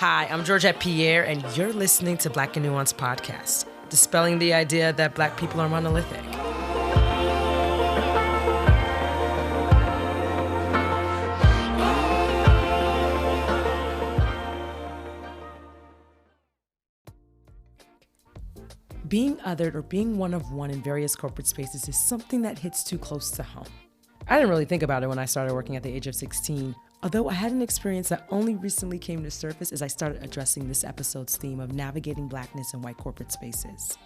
Hi, I'm Georgette Pierre, and you're listening to Black and Nuanced Podcast, dispelling the idea that Black people are monolithic. Being othered or being one of one in various corporate spaces is something that hits too close to home. I didn't really think about it when I started working at the age of 16, although I had an experience that only recently came to surface as I started addressing this episode's theme of navigating Blackness in white corporate spaces.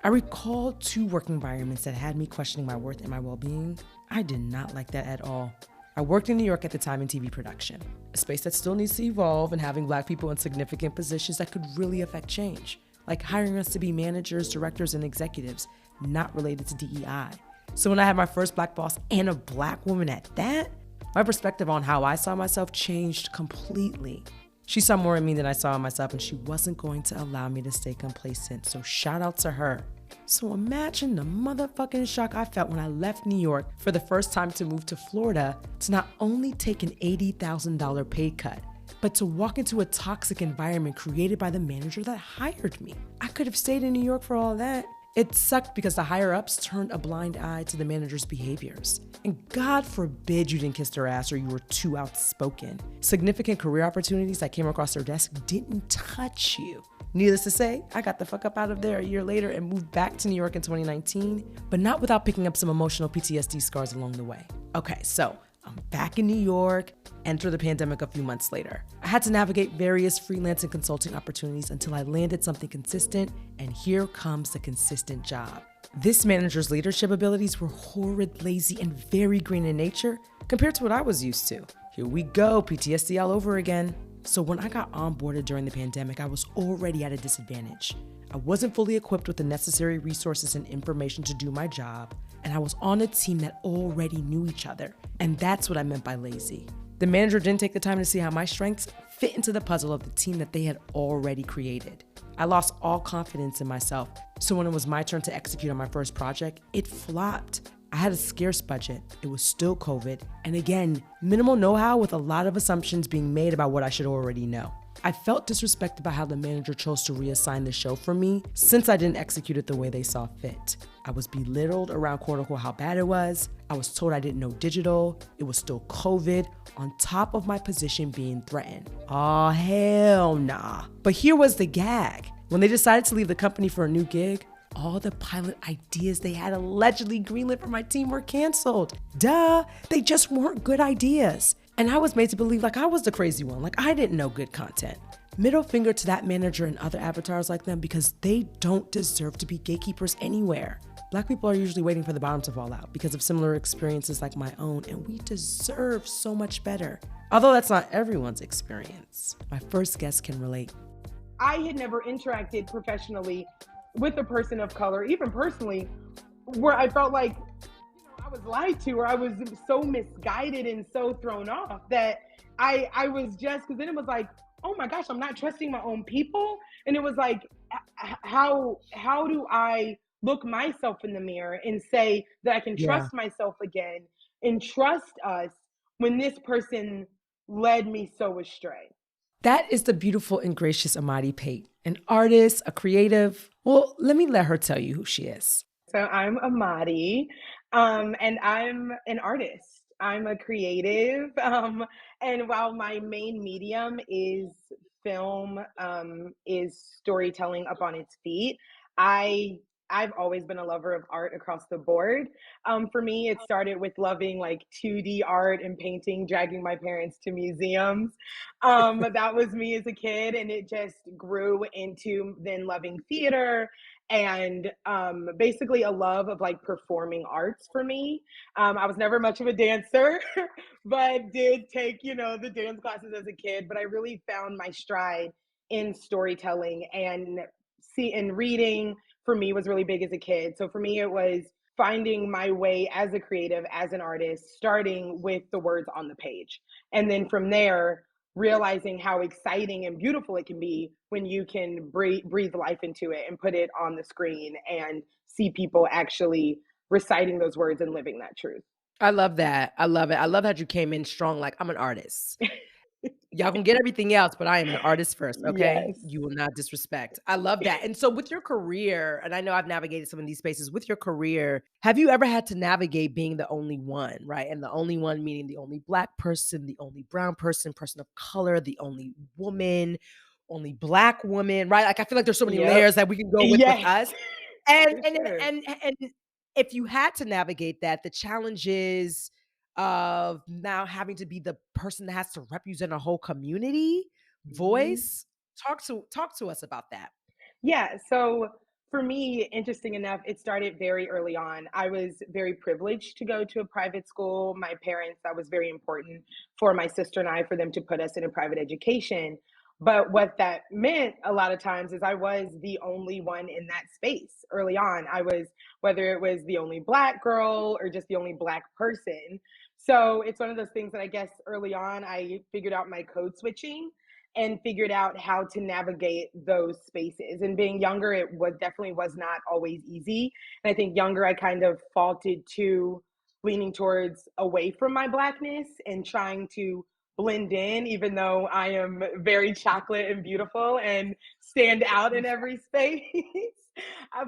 I recall two work environments that had me questioning my worth and my well-being. I did not like that at all. I worked in New York at the time in TV production, a space that still needs to evolve and having Black people in significant positions that could really affect change, like hiring us to be managers, directors, and executives, not related to DEI. So when I had my first Black boss and a Black woman at that, my perspective on how I saw myself changed completely. She saw more in me than I saw in myself, and she wasn't going to allow me to stay complacent, so shout out to her. So imagine the motherfucking shock I felt when I left New York for the first time to move to Florida to not only take an $80,000 pay cut, but to walk into a toxic environment created by the manager that hired me. I could have stayed in New York for all that. It sucked because the higher-ups turned a blind eye to the manager's behaviors. And God forbid you didn't kiss their ass or you were too outspoken. Significant career opportunities that came across their desk didn't touch you. Needless to say, I got the fuck up out of there a year later and moved back to New York in 2019, but not without picking up some emotional PTSD scars along the way. Okay, so I'm back in New York, enter the pandemic a few months later. I had to navigate various freelance and consulting opportunities until I landed something consistent, and here comes the consistent job. This manager's leadership abilities were horrid, lazy, and very green in nature compared to what I was used to. Here we go, PTSD all over again. So when I got onboarded during the pandemic, I was already at a disadvantage. I wasn't fully equipped with the necessary resources and information to do my job, and I was on a team that already knew each other, and that's what I meant by lazy. The manager didn't take the time to see how my strengths fit into the puzzle of the team that they had already created. I lost all confidence in myself, so when it was my turn to execute on my first project, it flopped. I had a scarce budget, it was still COVID, and again, minimal know-how with a lot of assumptions being made about what I should already know. I felt disrespected by how the manager chose to reassign the show for me since I didn't execute it the way they saw fit. I was belittled around quote-unquote how bad it was. I was told I didn't know digital. It was still COVID, on top of my position being threatened. Oh, hell nah. But here was the gag. When they decided to leave the company for a new gig, all the pilot ideas they had allegedly greenlit for my team were canceled. Duh, they just weren't good ideas. And I was made to believe like I was the crazy one, like I didn't know good content. Middle finger to that manager and other avatars like them because they don't deserve to be gatekeepers anywhere. Black people are usually waiting for the bottom to fall out because of similar experiences like my own, and we deserve so much better. Although that's not everyone's experience. My first guest can relate. I had never interacted professionally with a person of color, even personally, where I felt like I was lied to, or I was so misguided and so thrown off that I was just, because then it was like, oh my gosh, I'm not trusting my own people. And it was like, how do I look myself in the mirror and say that I can trust myself again and trust us when this person led me so astray? That is the beautiful and gracious Amadi Pate, an artist, a creative. Well, let me let her tell you who she is. So I'm Amadi, and I'm an artist. I'm a creative, and while my main medium is film, is storytelling up on its feet, I've always been a lover of art across the board. For me, it started with loving like 2D art and painting, dragging my parents to museums. That was me as a kid, and it just grew into then loving theater and basically a love of like performing arts for me. I was never much of a dancer, but did take, the dance classes as a kid. But I really found my stride in storytelling, and reading for me was really big as a kid. So for me, it was finding my way as a creative, as an artist, starting with the words on the page. And then from there, realizing how exciting and beautiful it can be when you can breathe life into it and put it on the screen and see people actually reciting those words and living that truth. I love that. I love it. I love that you came in strong, like I'm an artist. Y'all gonna get everything else, but I am an artist first, okay? Yes. You will not disrespect. I love that. And so with your career, and I know I've navigated some of these spaces, with your career, have you ever had to navigate being the only one, right? And the only one meaning the only Black person, the only brown person, person of color, the only woman, only Black woman, right? Like, I feel like there's so many Yep. layers that we can go with Yes. us. And For and sure. and if you had to navigate that, the challenges of now having to be the person that has to represent a whole community Mhm. voice. Talk to us about that. Yeah, so for me, interesting enough, it started very early on. I was very privileged to go to a private school. My parents, that was very important for my sister and I, for them to put us in a private education. But what that meant a lot of times is I was the only one in that space early on. I was, whether it was the only Black girl or just the only Black person. So it's one of those things that I guess early on I figured out my code switching and figured out how to navigate those spaces. And being younger, it was definitely was not always easy. And I think younger, I kind of faulted to leaning towards away from my Blackness and trying to blend in, even though I am very chocolate and beautiful and stand out in every space.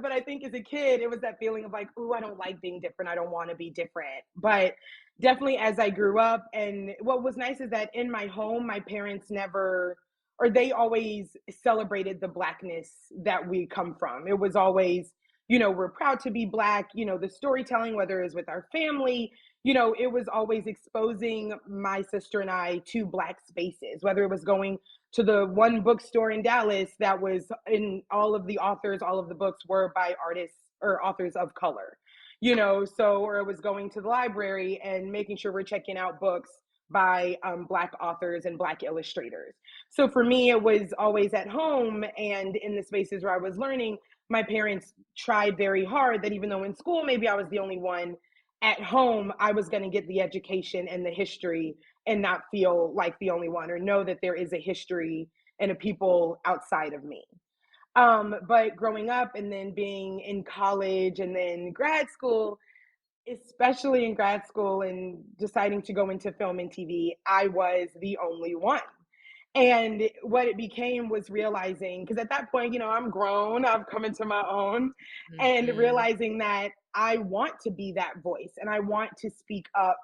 But I think as a kid, it was that feeling of like, ooh, I don't like being different. I don't want to be different. But definitely as I grew up, and what was nice is that in my home, my parents never, or they always celebrated the Blackness that we come from. It was always, we're proud to be Black, the storytelling, whether it was with our family, it was always exposing my sister and I to Black spaces, whether it was going to the one bookstore in Dallas that was in all of the authors, all of the books were by artists or authors of color, so, or it was going to the library and making sure we're checking out books by Black authors and Black illustrators. So for me, it was always at home and in the spaces where I was learning. My parents tried very hard that even though in school maybe I was the only one, at home I was going to get the education and the history and not feel like the only one or know that there is a history and a people outside of me. But growing up and then being in college and then grad school, especially in grad school and deciding to go into film and TV, I was the only one. And what it became was realizing, because at that point, I'm grown, I've come into my own, and Mhm. realizing that I want to be that voice and I want to speak up.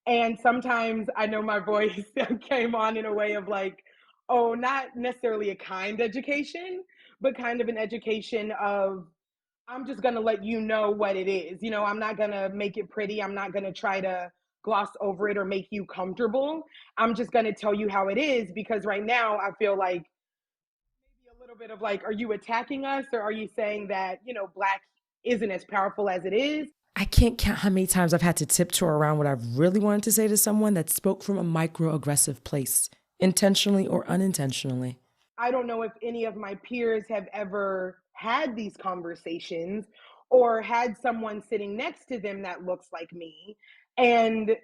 And sometimes I know my voice came on in a way of like, oh, not necessarily a kind education, but kind of an education of, I'm just going to let you know what it is. I'm not going to make it pretty. I'm not going to try to gloss over it or make you comfortable. I'm just going to tell you how it is because right now I feel like maybe a little bit of like, are you attacking us or are you saying that, Black isn't as powerful as it is? I can't count how many times I've had to tiptoe around what I've really wanted to say to someone that spoke from a microaggressive place, intentionally or unintentionally. I don't know if any of my peers have ever had these conversations or had someone sitting next to them that looks like me and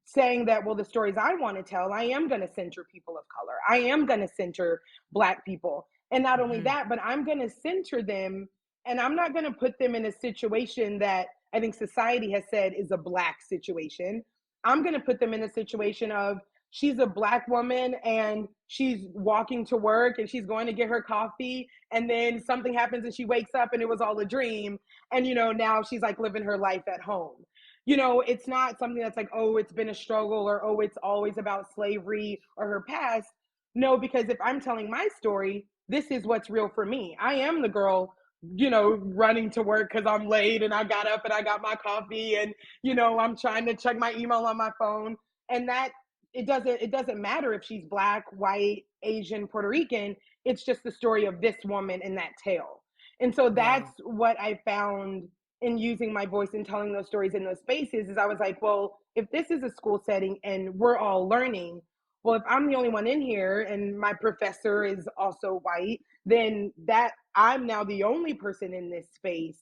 saying that, well, the stories I want to tell, I am going to center people of color. I am going to center Black people. And not only Mhm. that, but I'm going to center them and I'm not going to put them in a situation that I think society has said is a Black situation. I'm going to put them in a situation of, she's a Black woman and she's walking to work and she's going to get her coffee and then something happens and she wakes up and it was all a dream and now she's like living her life at home. It's not something that's like, oh, it's been a struggle or oh, it's always about slavery or her past. No, because if I'm telling my story, this is what's real for me. I am the girl, running to work because I'm late and I got up and I got my coffee and I'm trying to check my email on my phone. And that, it doesn't matter if she's Black, white, Asian, Puerto Rican. It's just the story of this woman in that tale. And so Yeah. that's what I found in using my voice and telling those stories in those spaces is I was like, well, if this is a school setting and we're all learning, well, if I'm the only one in here and my professor is also white, then that I'm now the only person in this space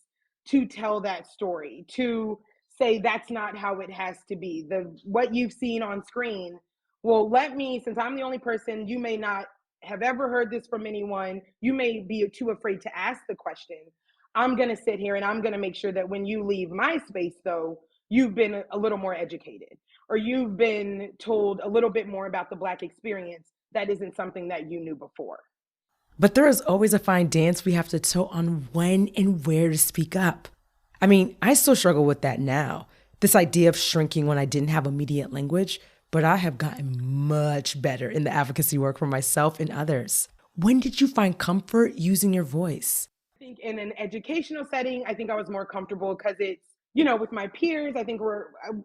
to tell that story, to say that's not how it has to be. The what you've seen on screen, well, let me, since I'm the only person, you may not have ever heard this from anyone, you may be too afraid to ask the question. I'm going to sit here and I'm going to make sure that when you leave my space, though, you've been a little more educated or you've been told a little bit more about the Black experience that isn't something that you knew before. But there is always a fine dance we have to toe on when and where to speak up. I mean, I still struggle with that now. This idea of shrinking when I didn't have immediate language, but I have gotten much better in the advocacy work for myself and others. When did you find comfort using your voice? I think in an educational setting, I think I was more comfortable because it's, with my peers, I think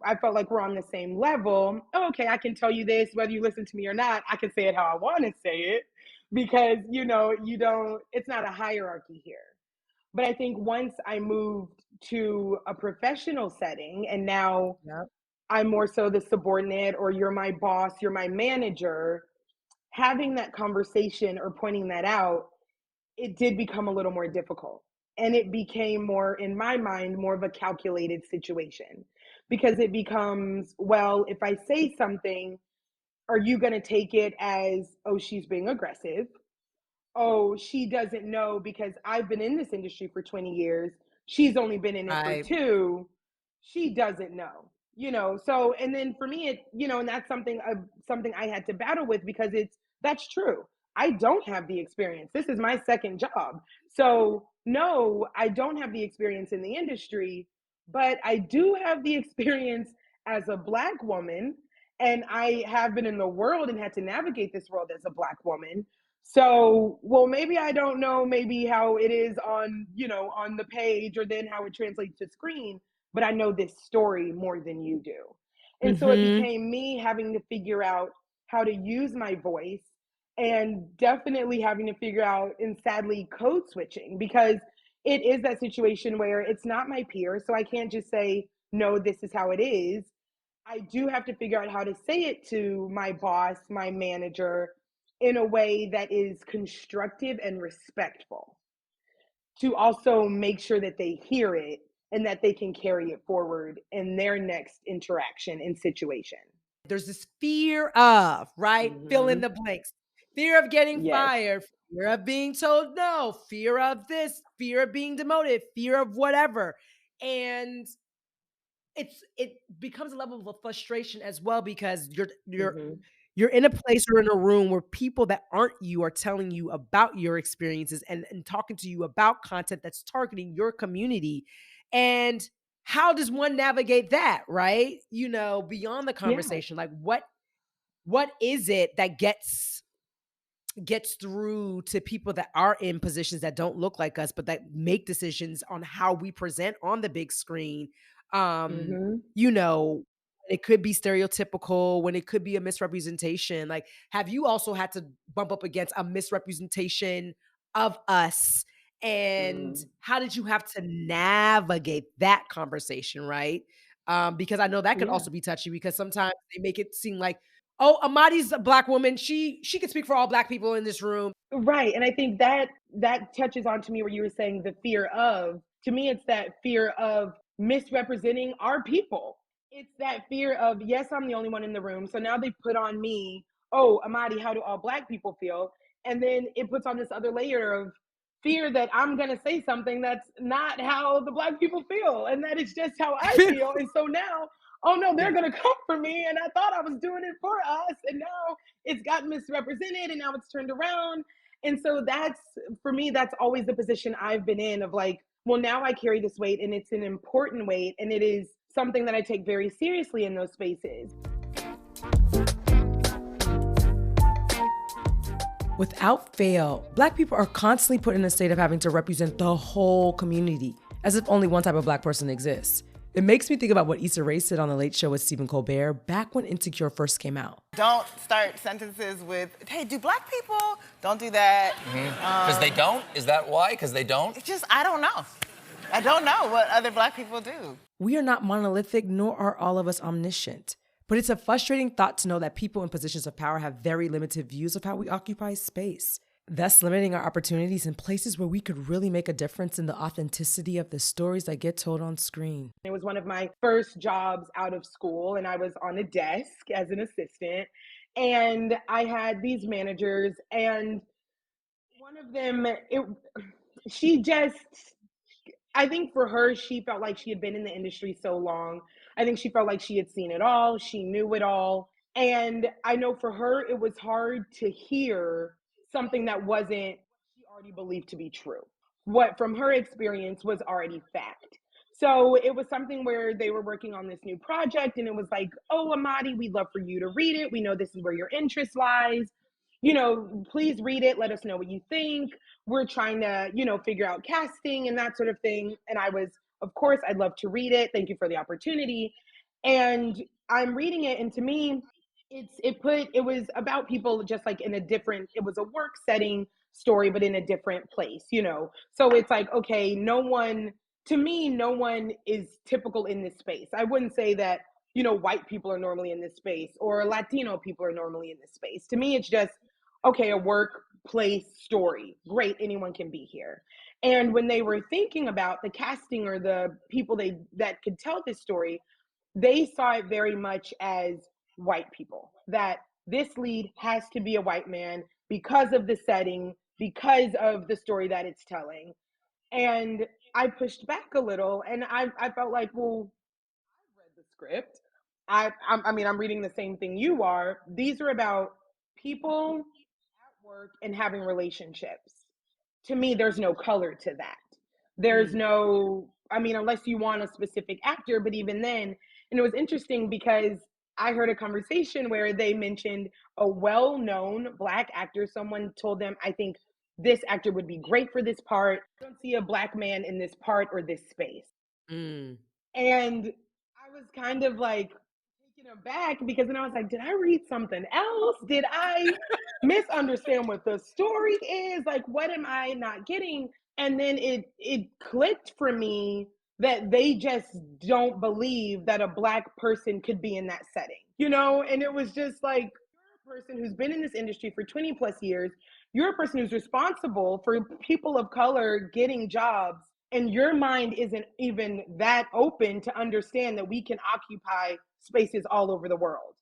I felt like we're on the same level. Oh, okay, I can tell you this, whether you listen to me or not, I can say it how I want to say it because, you don't, it's not a hierarchy here. But I think once I moved to a professional setting and now Yep. I'm more so the subordinate or you're my boss, you're my manager, having that conversation or pointing that out, it did become a little more difficult. And it became more, in my mind, more of a calculated situation because it becomes, well, if I say something, are you going to take it as, oh, she's being aggressive? Oh, she doesn't know because I've been in this industry for 20 years. She's only been in it for I 2. She doesn't know. So and then for me and that's something I had to battle with because that's true. I don't have the experience. This is my second job. So, no, I don't have the experience in the industry, but I do have the experience as a Black woman, and I have been in the world and had to navigate this world as a Black woman. So, well, maybe I don't know maybe how it is on the page or then how it translates to screen, but I know this story more than you do. And so it Mm-hmm. became me having to figure out how to use my voice and definitely having to figure out and sadly code switching because it is that situation where it's not my peer. So I can't just say, no, this is how it is. I do have to figure out how to say it to my boss, my manager, in a way that is constructive and respectful to also make sure that they hear it and that they can carry it forward in their next interaction and situation. There's this fear of, right? Fill in Hmm. the blanks. Fear of getting Yes. fired, fear of being told no, fear of this, fear of being demoted, fear of whatever. And it becomes a level of frustration as well because Hmm. you're in a place or in a room where people that aren't you are telling you about your experiences and talking to you about content that's targeting your community. And how does one navigate that, right? Beyond the Yeah. conversation, like what is it that gets through to people that are in positions that don't look like us, but that make decisions on how we present on the big screen. Um, Hmm. you know, it could be stereotypical, when it could be a misrepresentation. Like, have you also had to bump up against a misrepresentation of us? And Mm. how did you have to navigate that conversation, right? Because I know that could Yeah. also be touchy because sometimes they make it seem like, oh, Amadi's a Black woman. She can speak for all Black people in this room. Right. And I think that touches on to me where you were saying the fear of, to me, it's that fear of misrepresenting our people. It's that fear of, yes, I'm the only one in the room. So now they put on me, oh, Amadi, how do all Black people feel? And then it puts on this other layer of fear that I'm going to say something that's not how the Black people feel and that it's just how I feel. And so now, oh no, they're Yeah. going to come for me. And I thought I was doing it for us. And now it's got misrepresented and now it's turned around. And so that's, for me, that's always the position I've been in of like, well, now I carry this weight and it's an important weight and it is something that I take very seriously in those spaces. Without fail, Black people are constantly put in a state of having to represent the whole community, as if only one type of Black person exists. It makes me think about what Issa Rae said on The Late Show with Stephen Colbert back when Insecure first came out. Don't start sentences with, hey, do Black people? Don't do that. Because they don't? Is that why? Because they don't? It's just, I don't know. I don't know what other Black people do. We are not monolithic, nor are all of us omniscient. But it's a frustrating thought to know that people in positions of power have very limited views of how we occupy space, thus limiting our opportunities in places where we could really make a difference in the authenticity of the stories that get told on screen. It was one of my first jobs out of school, and I was on a desk as an assistant. And I had these managers, and one of them, she just, I think for her, she felt like she had been in the industry so long. I think she felt like she had seen it all, she knew it all. And I know for her, it was hard to hear something that wasn't what she already believed to be true. What from her experience was already fact. So it was something where they were working on this new project, and it was like, oh, Amadi, we'd love for you to read it. We know this is where your interest lies. Please read it. Let us know what you think. We're trying to, figure out casting and that sort of thing. And I was, of course, I'd love to read it. Thank you for the opportunity. And I'm reading it, and to me, it was about people just like in a different, it was a work setting story, but in a different place. So it's like, okay, no one is typical in this space. I wouldn't say that, white people are normally in this space or Latino people are normally in this space. To me, it's just, okay, a workplace story. Great, anyone can be here. And when they were thinking about the casting or the people that could tell this story, they saw it very much as white people, that this lead has to be a white man because of the setting, because of the story that it's telling. And I pushed back a little, and I felt like, well, I read the script. I'm reading the same thing you are. These are about people at work and having relationships. To me, there's no color to that. There's no, unless you want a specific actor, but even then, and it was interesting because I heard a conversation where they mentioned a well known Black actor. Someone told them, I think this actor would be great for this part. I don't see a Black man in this part or this space. Mm. And I was kind of like taken aback because then I was like, did I read something else? Did I misunderstand what the story is? Like, what am I not getting? And then it clicked for me that they just don't believe that a Black person could be in that setting. And it was just like, you're a person who's been in this industry for 20 plus years. You're a person who's responsible for people of color getting jobs, and your mind isn't even that open to understand that we can occupy spaces all over the world.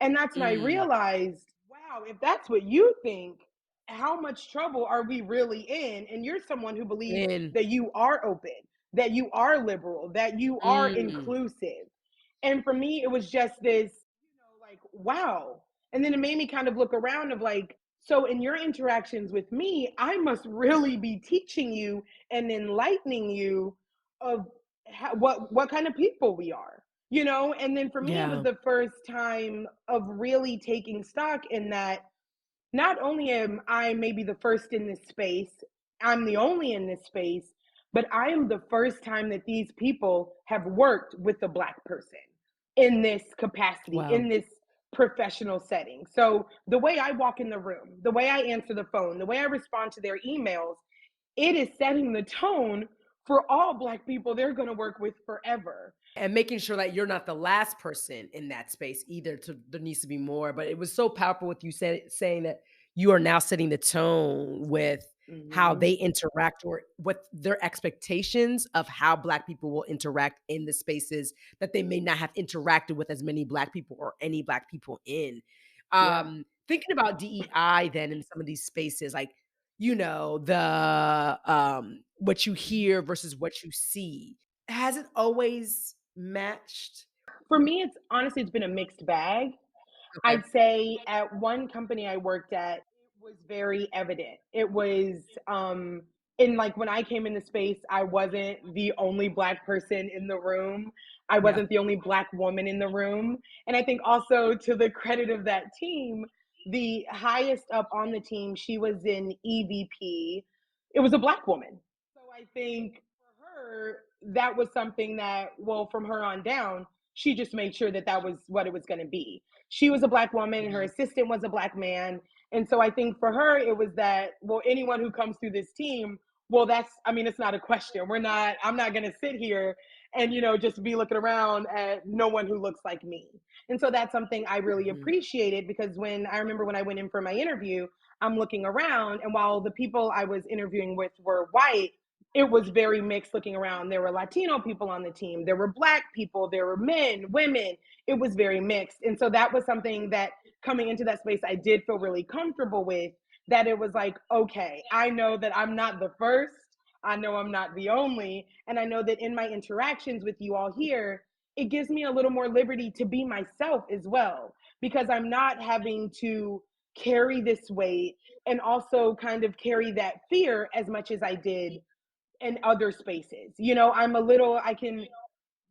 And that's when I Mm. realized, wow, if that's what you think, how much trouble are we really in? And you're someone who believes In. that you are open, that you are liberal, that you are Mm. inclusive. And for me, it was just this, like, wow. And then it made me kind of look around of like, so in your interactions with me, I must really be teaching you and enlightening you of what kind of people we are. And then for me, it was Yeah. the first time of really taking stock in that not only am I maybe the first in this space, I'm the only in this space, but I am the first time that these people have worked with a Black person in this capacity, Wow. in this professional setting. So the way I walk in the room, the way I answer the phone, the way I respond to their emails, it is setting the tone for all Black people they're going to work with forever. And making sure that you're not the last person in that space either. There needs to be more. But it was so powerful with you saying that you are now setting the tone with how Mm-hmm. they interact or what their expectations of how Black people will interact in the spaces that they may not have interacted with as many Black people or any Black people in. Yeah. Thinking about DEI then in some of these spaces, like, the what you hear versus what you see. Has it always matched? For me, it's been a mixed bag. Okay. I'd say at one company I worked at, it was very evident. It was, in like when I came into space, I wasn't the only Black person in the room. I Yeah. wasn't the only Black woman in the room. And I think also to the credit of that team, the highest up on the team, she was in EVP. It was a Black woman. So I think for her, that was something that, well, from her on down, she just made sure that that was what it was going to be. She was a Black woman, and her Mhm. assistant was a Black man. And so I think for her, it was that, well, anyone who comes through this team, well, it's not a question. I'm not going to sit here and, just be looking around at no one who looks like me. And so that's something I really Mhm. appreciated, because I remember when I went in for my interview, I'm looking around, and while the people I was interviewing with were white, it was very mixed looking around. There were Latino people on the team, there were Black people, there were men, women. It was very mixed. And so that was something that coming into that space, I did feel really comfortable with, that it was like, okay, I know that I'm not the first. I know I'm not the only. And I know that in my interactions with you all here, it gives me a little more liberty to be myself as well. because I'm not having to carry this weight and also kind of carry that fear as much as I did in other spaces. I can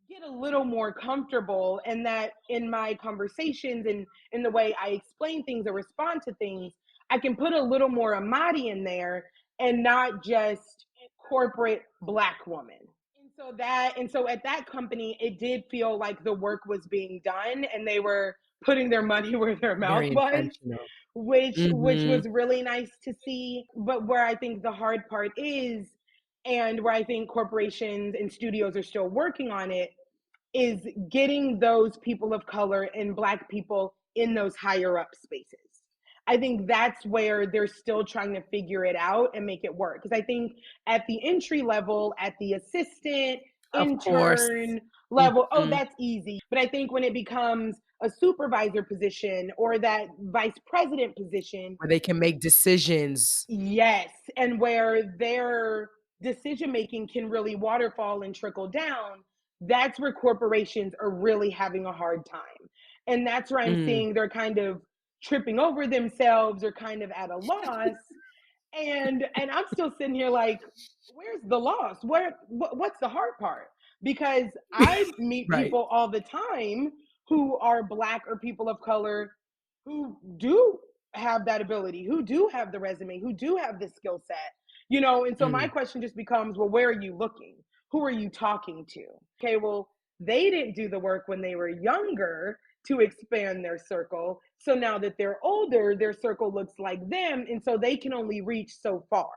get a little more comfortable and that in my conversations and in the way I explain things or respond to things, I can put a little more Amadi in there and not just corporate Black woman. And so at that company, it did feel like the work was being done and they were putting their money where their mouth Very was, intentional. which Hmm. was really nice to see. But where I think the hard part is, and where I think corporations and studios are still working on it, is getting those people of color and Black people in those higher up spaces. I think that's where they're still trying to figure it out and make it work. Because I think at the entry level, at the assistant, Of course. intern level, oh, Hmm. that's easy. But I think when it becomes a supervisor position or that vice president position, Where they can make decisions. yes, and where their decision making can really waterfall and trickle down, that's where corporations are really having a hard time. And that's where I'm Mm. seeing they're kind of tripping over themselves or kind of at a loss. And I'm still sitting here like, where's the loss? What's the hard part? Because I meet Right. people all the time who are Black or people of color who do have that ability, who do have the resume, who do have the skill set. And so my Mm. question just becomes, well, where are you looking? Who are you talking to? Okay, well, they didn't do the work when they were younger to expand their circle. So now that they're older, their circle looks like them. And so they can only reach so far.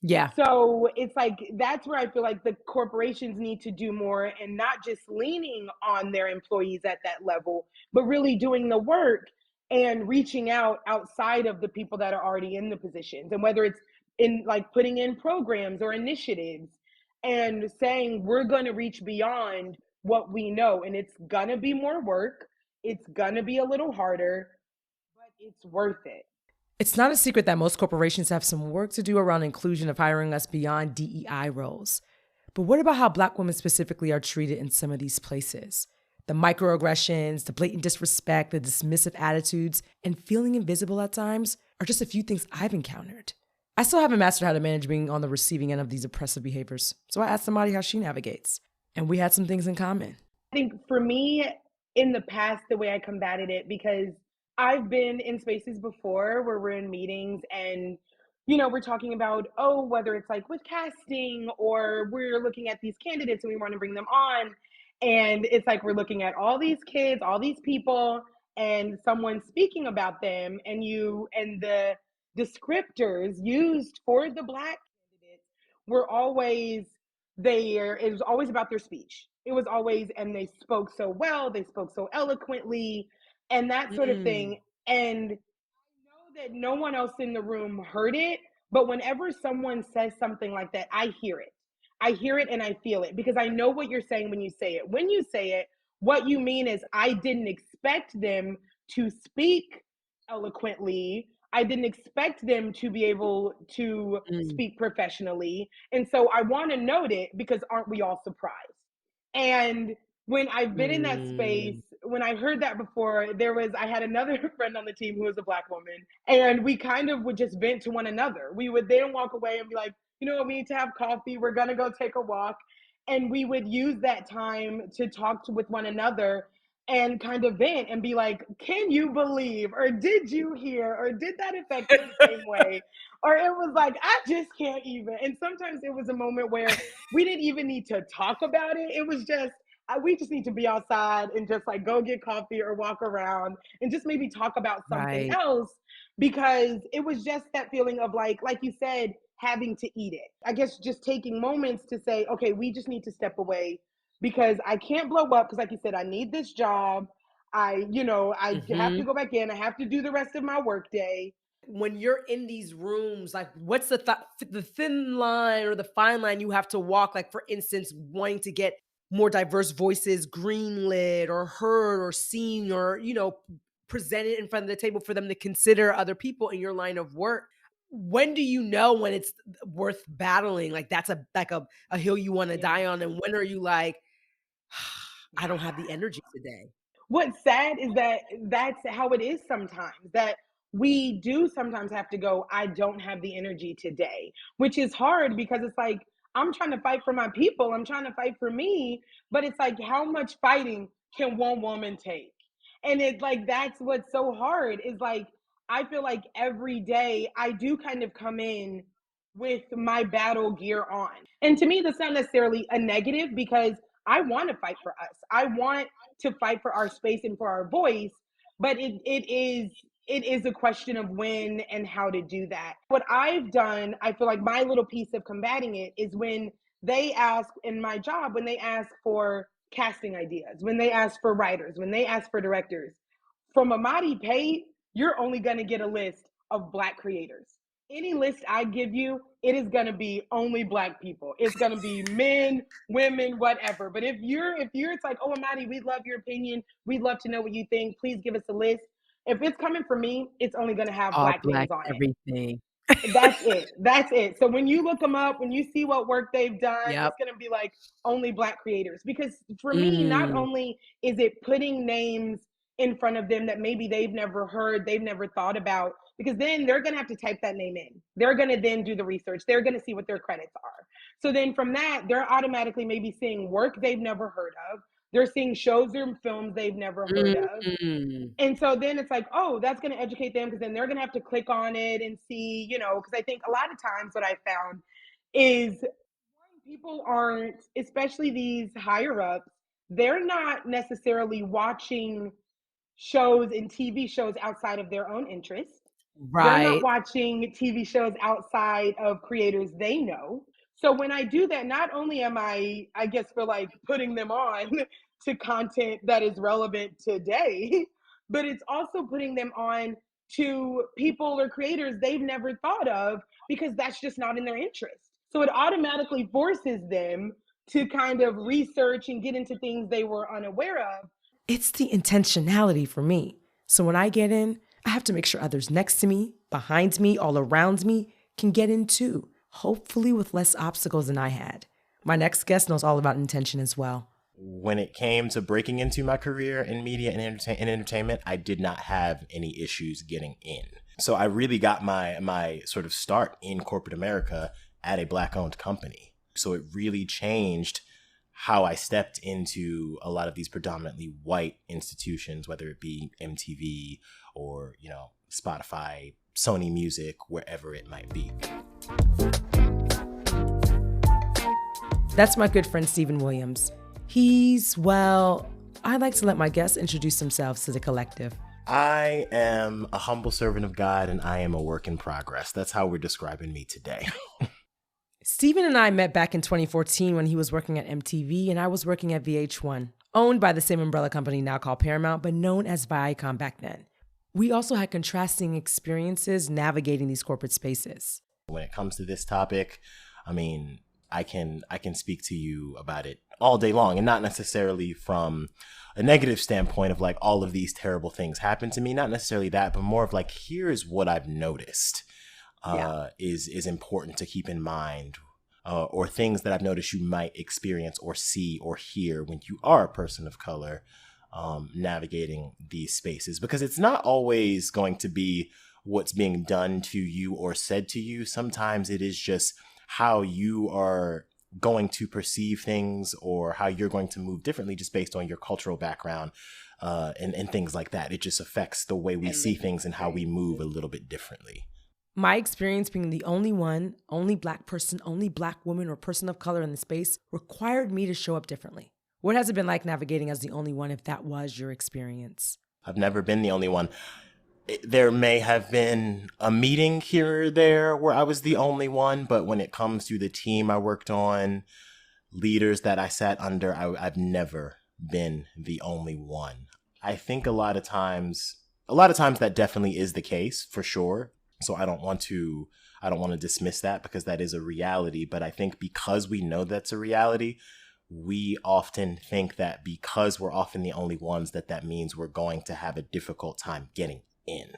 Yeah. So it's like that's where I feel like the corporations need to do more and not just leaning on their employees at that level, but really doing the work and reaching out outside of the people that are already in the positions. And whether it's in like putting in programs or initiatives and saying we're going to reach beyond what we know. And it's going to be more work, it's going to be a little harder, but it's worth it. It's not a secret that most corporations have some work to do around inclusion of hiring us beyond DEI roles. But what about how Black women specifically are treated in some of these places? The microaggressions, the blatant disrespect, the dismissive attitudes, and feeling invisible at times are just a few things I've encountered. I still haven't mastered how to manage being on the receiving end of these oppressive behaviors, so I asked somebody how she navigates. And we had some things in common. I think for me, in the past, the way I combated it, because I've been in spaces before where we're in meetings and, we're talking about, oh, whether it's like with casting or we're looking at these candidates and we want to bring them on. And it's like we're looking at all these kids, all these people, and someone speaking about them, and the descriptors used for the Black candidates were always it was always about their speech. It was always, and they spoke so well, they spoke so eloquently, and that sort of Mm. thing. And know that no one else in the room heard it, but whenever someone says something like that, I hear it. I hear it and I feel it because I know what you're saying when you say it. When you say it, what you mean is I didn't expect them to speak eloquently. I didn't expect them to be able to Mm. speak professionally. And so I want to note it because aren't we all surprised? And when I've been in that space, Mm. when I heard that before, I had another friend on the team who was a Black woman, and we kind of would just vent to one another. We would then walk away and be like, we need to have coffee. We're going to go take a walk. And we would use that time to with one another and kind of vent and be like, can you believe, or did you hear, or did that affect you the same way? Or it was like, I just can't even. And sometimes it was a moment where we didn't even need to talk about it. It was just, we just need to be outside and just like go get coffee or walk around and just maybe talk about something Right. else because it was just that feeling of like you said, having to eat it. I guess just taking moments to say, okay, we just need to step away because I can't blow up because like you said, I need this job. I have to Hmm. go back in. I have to do the rest of my workday. When you're in these rooms, like what's the thin line or the fine line you have to walk? Like, for instance, wanting to get more diverse voices greenlit or heard or seen or, presented in front of the table for them to consider other people in your line of work. When do you know when it's worth battling? Like that's a hill you want to Yeah. die on. And when are you like, I don't have the Yeah. energy today? what's sad is that that's how it is sometimes, that we do sometimes have to go, I don't have the energy today, which is hard because it's like, I'm trying to fight for my people, I'm trying to fight for me, but it's like, how much fighting can one woman take? And it's like, that's what's so hard is like, I feel like every day I do kind of come in with my battle gear on. And to me, that's not necessarily a negative because I want to fight for us. I want to fight for our space and for our voice, but it is a question of when and how to do that. What I've done, I feel like my little piece of combating it is when they ask in my job, when they ask for casting ideas, when they ask for writers, when they ask for directors, from Amadi Pate, you're only going to get a list of Black creators. Any list I give you, it is going to be only Black people. It's going to be men, women, whatever. But if you're, it's like, oh, Amadi, we'd love your opinion. We'd love to know what you think. Please give us a list. If it's coming from me, it's only going to have All Black Black names on it. everything. That's it. That's it. So when you look them up, when you see what work they've done, Yep. it's going to be like only Black creators. Because for me, not Mm. only is it putting names in front of them that maybe they've never heard, they've never thought about, because then they're going to have to type that name in. They're going to then do the research. They're going to see what their credits are. So then from that, they're automatically maybe seeing work they've never heard of. They're seeing shows or films they've never heard of. Mm. And so then it's like, oh, that's going to educate them because then they're going to have to click on it and see, because I think a lot of times what I found is people aren't, especially these higher ups, they're not necessarily watching shows and TV shows outside of their own interest. They're not Right. watching TV shows outside of creators they know. So when I do that, not only am I guess, for like putting them on to content that is relevant today, but it's also putting them on to people or creators they've never thought of because that's just not in their interest. So it automatically forces them to kind of research and get into things they were unaware of. It's the intentionality for me. So when I get in, I have to make sure others next to me, behind me, all around me can get in too, hopefully with less obstacles than I had. My next guest knows all about intention as well. When it came to breaking into my career in media and entertainment, I did not have any issues getting in. So I really got my sort of start in corporate America at a Black-owned company. So it really changed how I stepped into a lot of these predominantly white institutions, whether it be MTV or, Spotify, Sony Music, wherever it might be. That's my good friend, Stephen Williams. I like to let my guests introduce themselves to the collective. I am a humble servant of God and I am a work in progress. That's how we're describing me today. Stephen and I met back in 2014 when he was working at MTV and I was working at VH1, owned by the same umbrella company now called Paramount, but known as Viacom back then. We also had contrasting experiences navigating these corporate spaces. When it comes to this topic, I can speak to you about it all day long, and not necessarily from a negative standpoint of like all of these terrible things happen to me, not necessarily that, but more of like, here's what I've noticed is important to keep in mind, or things that I've noticed you might experience or see or hear when you are a person of color navigating these spaces, because it's not always going to be what's being done to you or said to you. Sometimes it is just how you are going to perceive things or how you're going to move differently just based on your cultural background and things like that. It just affects the way we see things and how we move a little bit differently. My experience being the only Black person, only Black woman or person of color in the space required me to show up differently. What has it been like navigating as the only one if that was your experience? I've never been the only one. There may have been a meeting here or there where I was the only one, but when it comes to the team I worked on, leaders that I sat under, I've never been the only one. I think a lot of times that definitely is the case, for sure. So I don't want to dismiss that because that is a reality. But I think because we know that's a reality, we often think that because we're often the only ones that means we're going to have a difficult time getting in,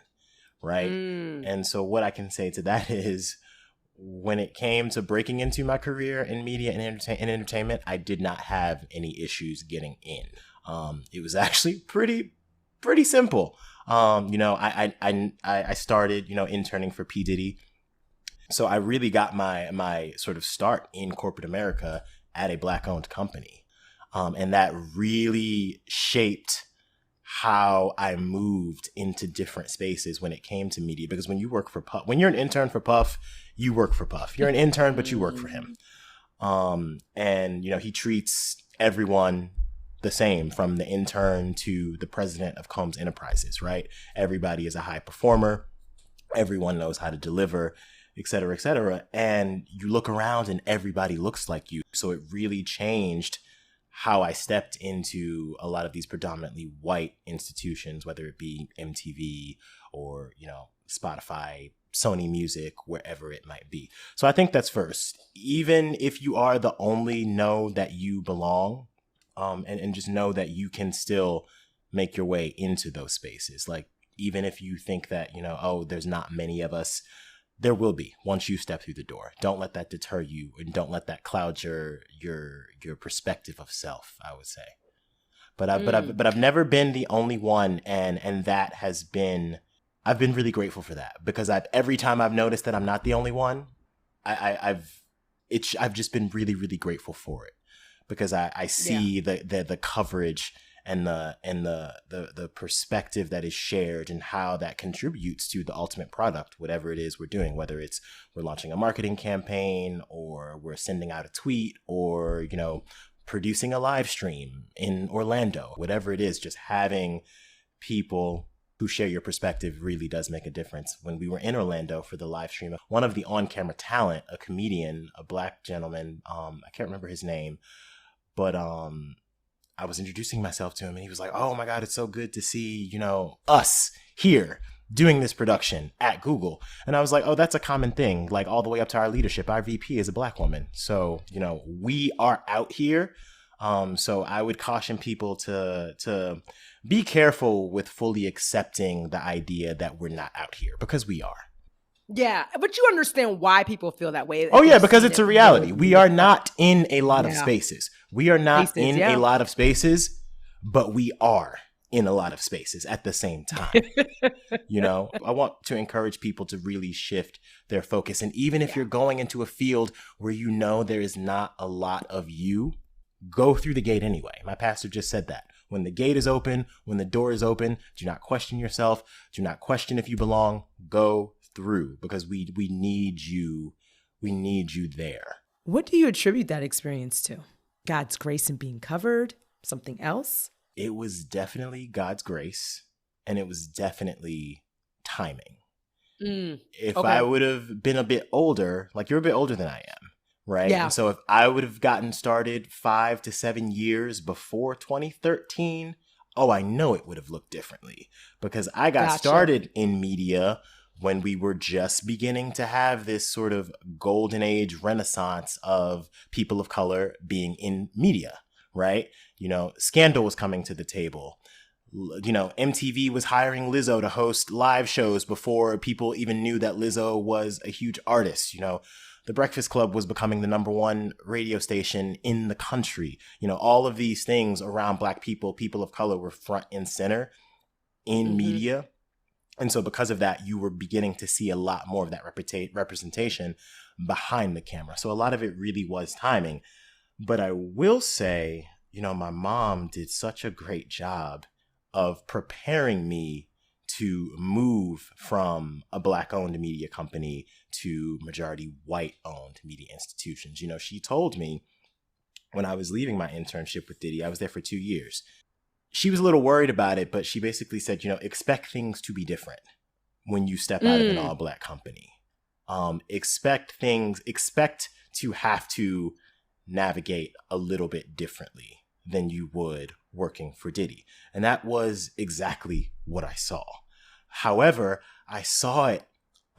right? And so what I can say to that is, when it came to breaking into my career in media and entertainment, I did not have any issues getting in. It was actually pretty simple. I started, interning for P. Diddy. So I really got my sort of start in corporate America at a Black-owned company. And that really shaped how I moved into different spaces when it came to media. Because when you work for Puff, when you're an intern for Puff, you work for Puff. You're an intern, but you work for him. And, he treats everyone the same, from the intern to the president of Combs Enterprises, right? Everybody is a high performer. Everyone knows how to deliver, et cetera, et cetera. And you look around and everybody looks like you. So it really changed how I stepped into a lot of these predominantly white institutions, whether it be MTV or, Spotify, Sony Music, wherever it might be. So I think that's first. Even if you are the only, know that you belong, and just know that you can still make your way into those spaces. Like, even if you think that, there's not many of us, there will be once you step through the door. Don't let that deter you, and don't let that cloud your perspective of self, I would say. But I've never been the only one, and that has been, I've been really grateful for that, because every time I've noticed that I'm not the only one, I've just been really, really grateful for it, because I see the coverage and the perspective that is shared, and how that contributes to the ultimate product, whatever it is we're doing, whether it's we're launching a marketing campaign, or we're sending out a tweet, or, producing a live stream in Orlando, whatever it is, just having people who share your perspective really does make a difference. When we were in Orlando for the live stream, one of the on-camera talent, a comedian, a Black gentleman, I can't remember his name, but I was introducing myself to him, and he was like, "Oh my God, it's so good to see, us here doing this production at Google." And I was like, "Oh, that's a common thing, like all the way up to our leadership. Our VP is a Black woman. So, we are out here." So I would caution people to be careful with fully accepting the idea that we're not out here, because we are. Yeah, but you understand why people feel that way. Oh, yeah, because it's a reality. We are not in a lot of spaces. We are not in a lot of spaces, but we are in a lot of spaces at the same time. I want to encourage people to really shift their focus. And even if you're going into a field where there is not a lot of you, go through the gate anyway. My pastor just said that. When the gate is open, when the door is open, do not question yourself. Do not question if you belong. Go through, because we need you. We need you there. What do you attribute that experience to? God's grace in being covered? Something else? It was definitely God's grace, and it was definitely timing. If I would have been a bit older, like you're a bit older than I am, right? Yeah. And so if I would have gotten started 5 to 7 years before 2013, I know it would have looked differently, because I got started in media when we were just beginning to have this sort of golden age renaissance of people of color being in media, right? Scandal was coming to the table. MTV was hiring Lizzo to host live shows before people even knew that Lizzo was a huge artist. The Breakfast Club was becoming the #1 radio station in the country. All of these things around Black people, people of color, were front and center in media. And so because of that, you were beginning to see a lot more of that representation behind the camera. So a lot of it really was timing. But I will say, my mom did such a great job of preparing me to move from a Black-owned media company to majority white-owned media institutions. She told me when I was leaving my internship with Diddy, I was there for 2 years. She was a little worried about it, but she basically said, expect things to be different when you step out of an all-Black company. Expect to have to navigate a little bit differently than you would working for Diddy. And that was exactly what I saw. However, I saw it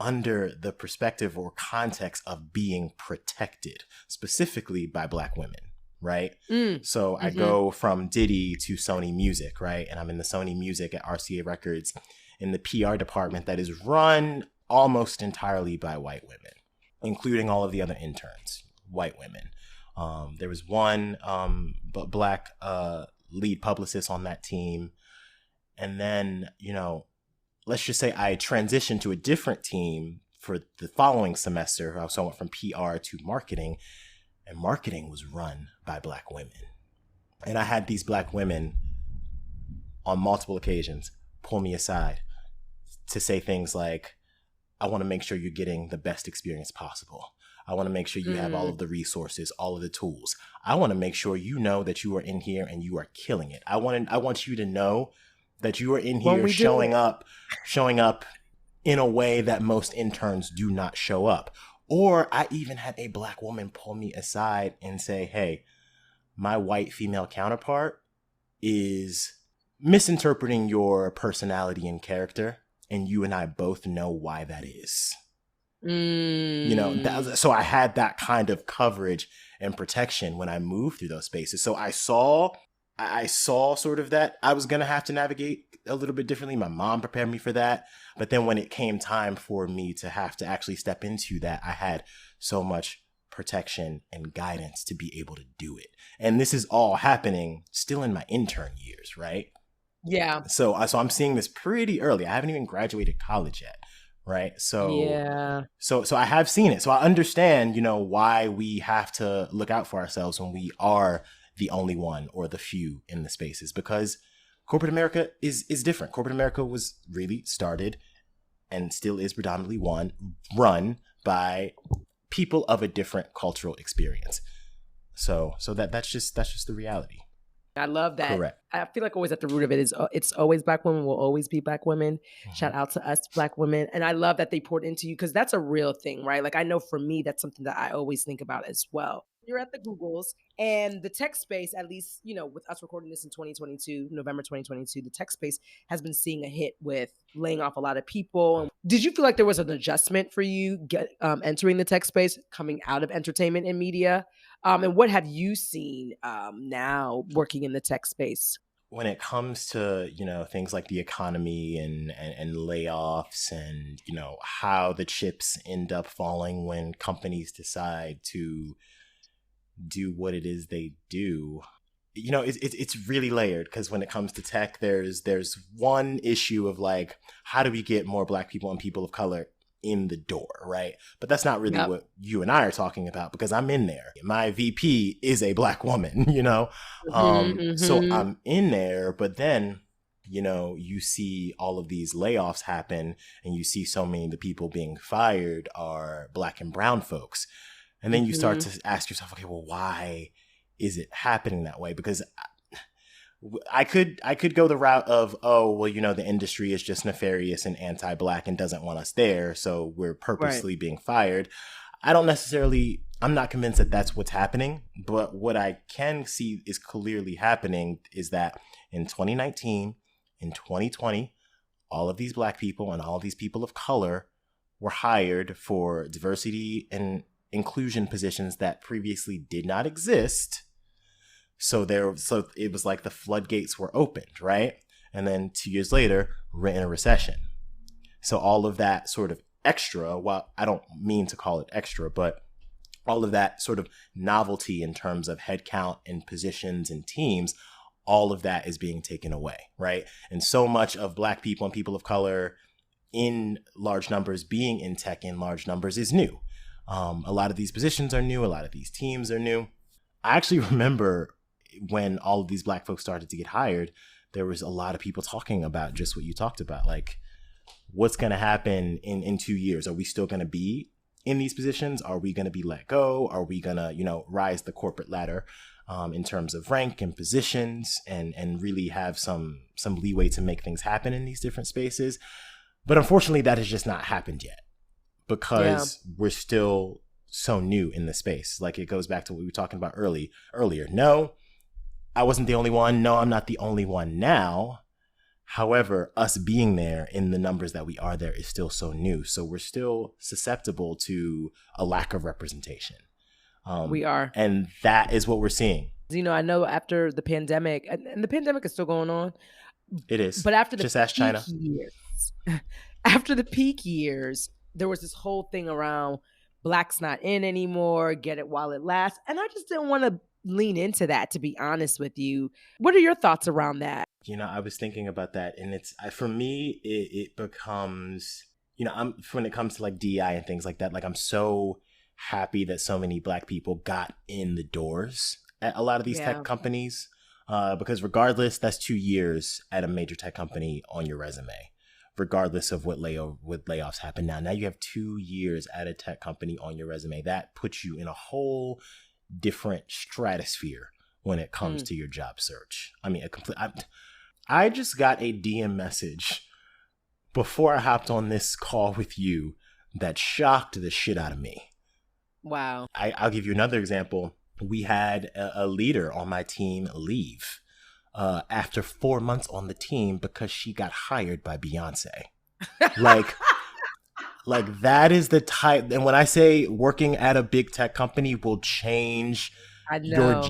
under the perspective or context of being protected, specifically by Black women. Right? So I go from Diddy to Sony Music, right? And I'm in the Sony Music at RCA Records in the PR department that is run almost entirely by white women, including all of the other interns, white women. There was one Black lead publicist on that team. And then, let's just say I transitioned to a different team for the following semester. So I went from PR to marketing, and marketing was run by Black women. And I had these Black women on multiple occasions pull me aside to say things like, I want to make sure you're getting the best experience possible. I want to make sure you have all of the resources, all of the tools. I want to make sure you know that you are in here and you are killing it. I want you to know that you are in here showing up in a way that most interns do not show up. Or I even had a Black woman pull me aside and say, hey, my white female counterpart is misinterpreting your personality and character, and you and I both know why that is. So I had that kind of coverage and protection when I moved through those spaces. So I saw sort of that I was going to have to navigate a little bit differently. My mom prepared me for that. But then when it came time for me to have to actually step into that, I had so much protection and guidance to be able to do it. And this is all happening still in my intern years, right? Yeah. So I'm seeing this pretty early. I haven't even graduated college yet, right? So yeah. So I have seen it. So I understand, why we have to look out for ourselves when we are the only one or the few in the spaces, because corporate America is different. Corporate America was really started and still is predominantly run by people of a different cultural experience. So that's just the reality. I love that. Correct. I feel like always at the root of it is it's always Black women, will always be Black women. Mm-hmm. Shout out to us Black women. And I love that they poured into you, because that's a real thing, right? Like, I know for me, that's something that I always think about as well. You're at the Googles and the tech space, at least, with us recording this in 2022, November 2022, the tech space has been seeing a hit with laying off a lot of people. Did you feel like there was an adjustment for you entering the tech space, coming out of entertainment and media? And what have you seen now working in the tech space? When it comes to, things like the economy and layoffs and, how the chips end up falling when companies decide to do what it is they do, it's really layered, because when it comes to tech, there's one issue of like, how do we get more Black people and people of color in the door, right? But that's not really what you and I are talking about, because I'm in there. My VP is a Black woman, so I'm in there. But then, you see all of these layoffs happen, and you see so many of the people being fired are Black and brown folks. And then you start to ask yourself, okay, well, why is it happening that way? Because I could go the route of, the industry is just nefarious and anti-Black and doesn't want us there, so we're purposely being fired. I'm not convinced that that's what's happening, but what I can see is clearly happening is that in 2019, in 2020, all of these Black people and all of these people of color were hired for diversity and inclusion positions that previously did not exist. So it was like the floodgates were opened, right? And then 2 years later, we're in a recession. So all of that sort of extra, well, I don't mean to call it extra, but all of that sort of novelty in terms of headcount and positions and teams, all of that is being taken away, right? And so much of Black people and people of color in large numbers being in tech in large numbers is new. A lot of these positions are new. A lot of these teams are new. I actually remember when all of these Black folks started to get hired, there was a lot of people talking about just what you talked about, like, what's going to happen in 2 years? Are we still going to be in these positions? Are we going to be let go? Are we going to, rise the corporate ladder in terms of rank and positions and really have some leeway to make things happen in these different spaces? But unfortunately, that has just not happened yet, because we're still so new in the space. Like, it goes back to what we were talking about earlier. No, I wasn't the only one. No, I'm not the only one now. However, us being there in the numbers that we are there is still so new. So we're still susceptible to a lack of representation. We are. And that is what we're seeing. I know after the pandemic, and the pandemic is still going on. It is. But after the Just ask China. After the peak years, there was this whole thing around Black's not in anymore, get it while it lasts. And I just didn't want to lean into that, to be honest with you. What are your thoughts around that? I was thinking about that, and for me, it becomes, when it comes to like DEI and things like that, like I'm so happy that so many Black people got in the doors at a lot of these tech companies, because regardless, that's 2 years at a major tech company on your resume, regardless of what layoffs happen now. Now you have 2 years at a tech company on your resume. That puts you in a whole different stratosphere when it comes to your job search. I mean, I just got a DM message before I hopped on this call with you that shocked the shit out of me. Wow. I'll give you another example. We had a leader on my team leave after 4 months on the team because she got hired by Beyonce. Like that is the type. And when I say working at a big tech company will change your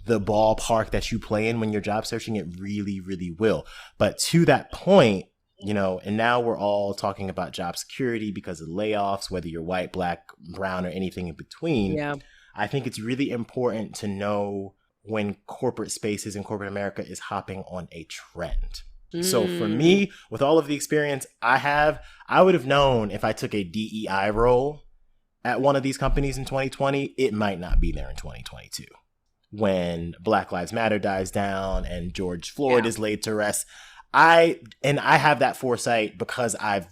the ballpark that you play in when you're job searching, it really, really will. But to that point, and now we're all talking about job security because of layoffs, whether you're white, Black, brown, or anything in between. Yeah. I think it's really important to know when corporate spaces and corporate America is hopping on a trend. So for me, with all of the experience I would have known if I took a DEI role at one of these companies in 2020, it might not be there in 2022. When Black Lives Matter dies down and George Floyd is laid to rest. I have that foresight because I've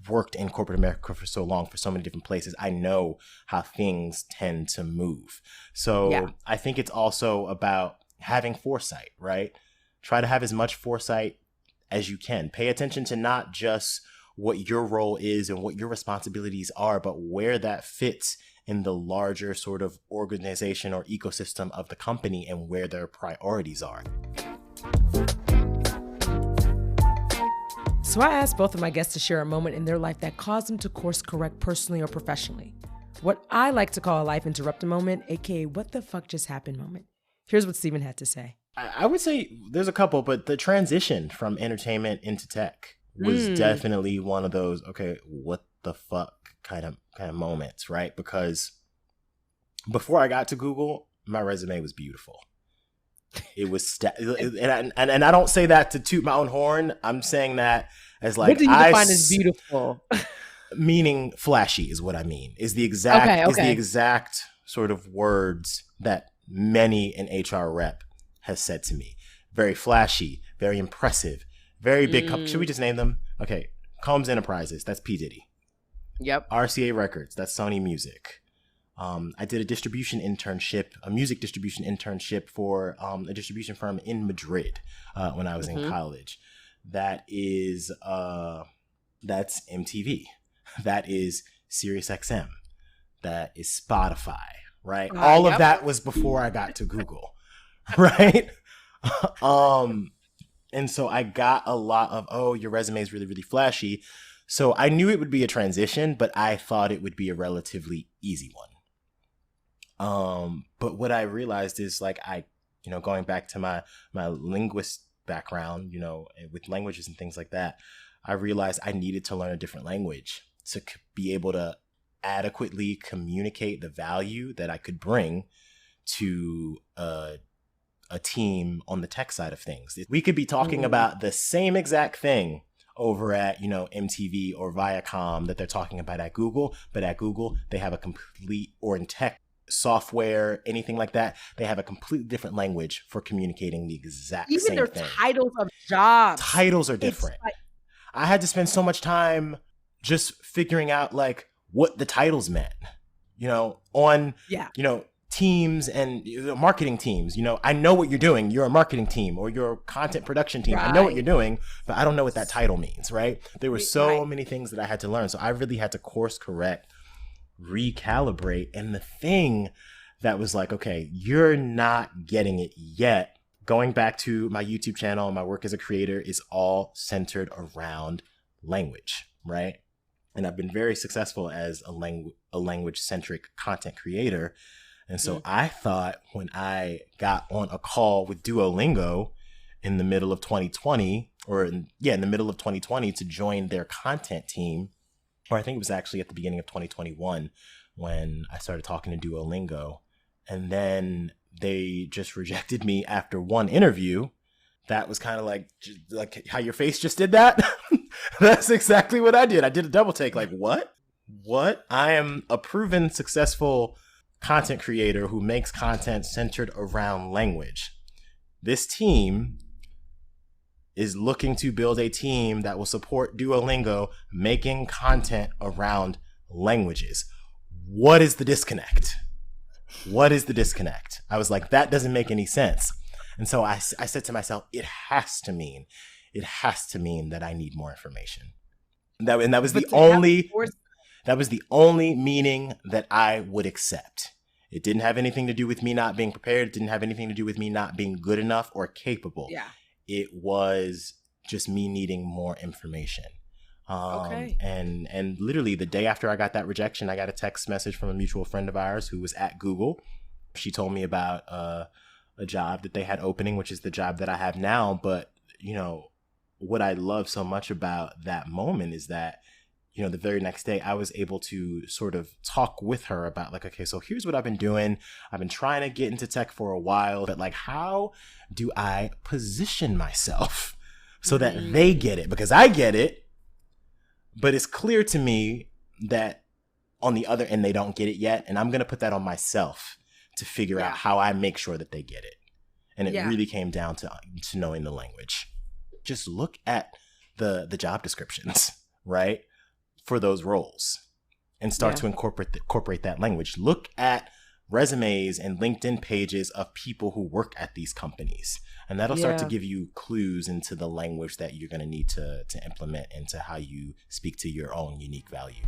worked in corporate America for so long, for so many different places. I know how things tend to move. So I think it's also about having foresight, right? Try to have as much foresight as you can. Pay attention to not just what your role is and what your responsibilities are, but where that fits in the larger sort of organization or ecosystem of the company and where their priorities are. So I asked both of my guests to share a moment in their life that caused them to course correct personally or professionally. What I like to call a life interrupter moment, aka what the fuck just happened moment. Here's what Stephen had to say. I would say there's a couple, but the transition from entertainment into tech was definitely one of those, okay, what the fuck kind of moments, right? Because before I got to Google, my resume was beautiful. It was, and I don't say that to toot my own horn. I'm saying that as like, what do you define as beautiful? Meaning flashy is what I mean. Is the exact sort of words that many an HR rep has said to me. Very flashy, very impressive, very big company. Should we just name them? Okay, Combs Enterprises, that's P. Diddy. Yep. RCA Records, that's Sony Music. I did a music distribution internship for a distribution firm in Madrid when I was in college. That is, that's MTV. That is SiriusXM. That is Spotify, right? All of that was before I got to Google, right? And so I got a lot of, your resume is really, really flashy. So I knew it would be a transition, but I thought it would be a relatively easy one. But what I realized is like going back to my linguist background, with languages and things like that, I realized I needed to learn a different language to be able to adequately communicate the value that I could bring to a team on the tech side of things. We could be talking about the same exact thing over at, MTV or Viacom that they're talking about at Google, but at Google, they have a complete, or in tech, software, anything like that, they have a completely different language for communicating the exact same thing. Even their titles of jobs. Titles are different. I had to spend so much time just figuring out like what the titles meant, on, teams and marketing teams. I know what you're doing. You're a marketing team or you're a content production team. Right. I know what you're doing, but I don't know what that title means, right? There were so many things that I had to learn. So I really had to course correct, recalibrate. And the thing that was like, okay, you're not getting it yet. Going back to my YouTube channel, my work as a creator is all centered around language, right? And I've been very successful as a language-centric content creator. And so I thought when I got on a call with Duolingo in the middle of 2020, in the middle of 2020 to join their content team, or I think it was actually at the beginning of 2021 when I started talking to Duolingo. And then they just rejected me after one interview. That was kind of like how your face just did that. That's exactly what I did. I did a double take. Like, what? I am a proven successful content creator who makes content centered around language. This team is looking to build a team that will support Duolingo making content around languages. What is the disconnect? I was like, that doesn't make any sense. And so I said to myself, it has to mean that I need more information. That was the only meaning that I would accept. It didn't have anything to do with me not being prepared. It didn't have anything to do with me not being good enough or capable. Yeah. It was just me needing more information. Okay. And literally the day after I got that rejection, I got a text message from a mutual friend of ours who was at Google. She told me about a job that they had opening, which is the job that I have now. But, you know, what I love so much about that moment is that, you know, the very next day I was able to sort of talk with her about like, okay, so here's what I've been doing. I've been trying to get into tech for a while, but like, how do I position myself so that they get it? Because I get it, but it's clear to me that on the other end, they don't get it yet. And I'm going to put that on myself to figure out how I make sure that they get it. And it really came down to knowing the language. Just look at the job descriptions, right? For those roles and start to incorporate that language. Look at resumes and LinkedIn pages of people who work at these companies. And that'll start to give you clues into the language that you're going to need to implement into how you speak to your own unique value.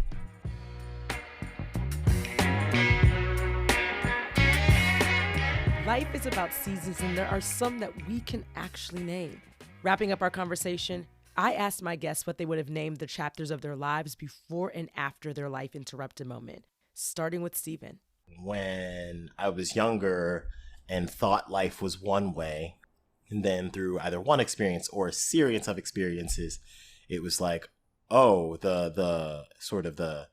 Life is about seasons, and there are some that we can actually name. Wrapping up our conversation, I asked my guests what they would have named the chapters of their lives before and after their life interrupted moment, starting with Stephen. When I was younger and thought life was one way, and then through either one experience or a series of experiences, it was like, oh, the sort of the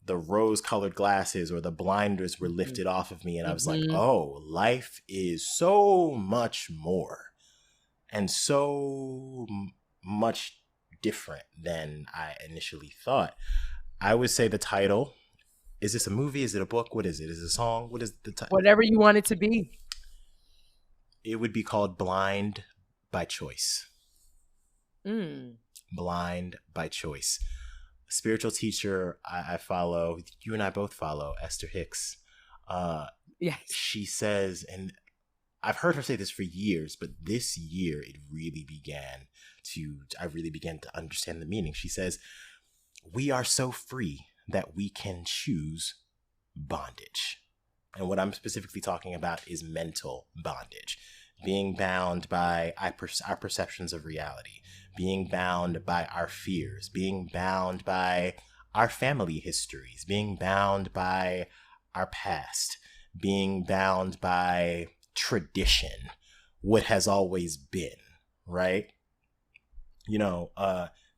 rose-colored glasses or the blinders were lifted off of me. And I was like, oh, life is so much more and so much different than I initially thought. I would say the title, is this a movie? Is it a book? What is it? Is it a song? What is the title? Whatever you want it to be. It would be called Blind by Choice. Blind by Choice. A spiritual teacher I follow, you and I both follow, Esther Hicks. Yes. She says, and I've heard her say this for years, but this year I really began to understand the meaning. She says, we are so free that we can choose bondage. And what I'm specifically talking about is mental bondage. Being bound by our perceptions of reality. Being bound by our fears. Being bound by our family histories. Being bound by our past. Being bound by tradition. What has always been, right? You know,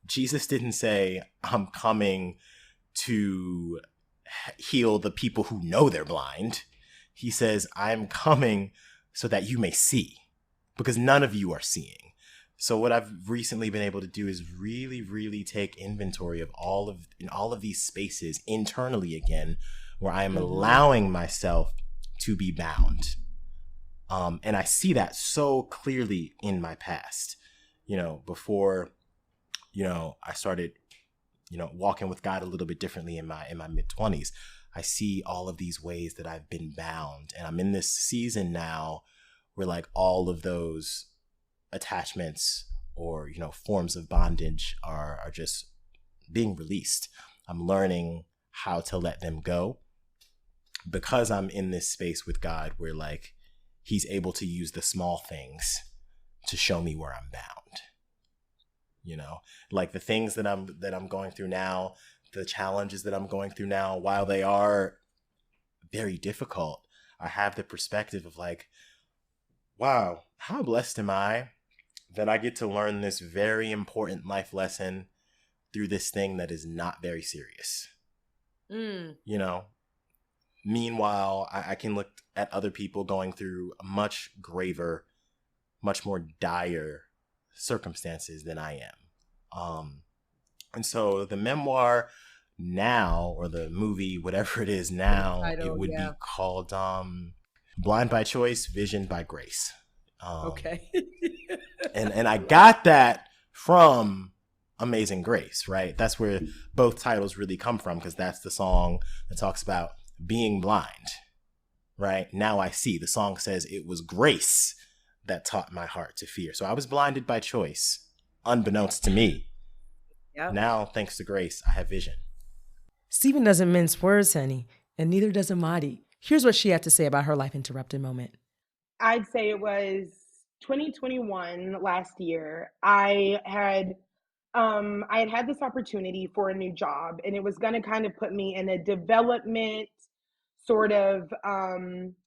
Jesus didn't say, I'm coming to heal the people who know they're blind. He says, I'm coming so that you may see, because none of you are seeing. So what I've recently been able to do is really, really take inventory of all of these spaces internally again, where I am allowing myself to be bound. And I see that so clearly in my past, you know, before, you know, I started, you know, walking with God a little bit differently in my mid-20s. I see all of these ways that I've been bound. And I'm in this season now where like all of those attachments or, you know, forms of bondage are just being released. I'm learning how to let them go because I'm in this space with God where like he's able to use the small things to show me where I'm bound. You know, like the things that I'm going through now, the challenges that I'm going through now, while they are very difficult, I have the perspective of like, wow, how blessed am I that I get to learn this very important life lesson through this thing that is not very serious. You know, Meanwhile, I can look at other people going through much graver, much more dire circumstances than I am. And so the memoir now, or the movie, whatever it is now, Title, it would yeah. be called Blind by Choice, Vision by Grace. Okay. and I got that from Amazing Grace, right? That's where both titles really come from, because that's the song that talks about being blind, right? Now I see. The song says it was grace that taught my heart to fear. So I was blinded by choice, unbeknownst to me. Yeah. Now, thanks to grace, I have vision. Stephen doesn't mince words, honey, and neither does Amadi. Here's what she had to say about her life interrupted moment. I'd say it was 2021 last year. I had this opportunity for a new job, and it was going to kind of put me in a development sort of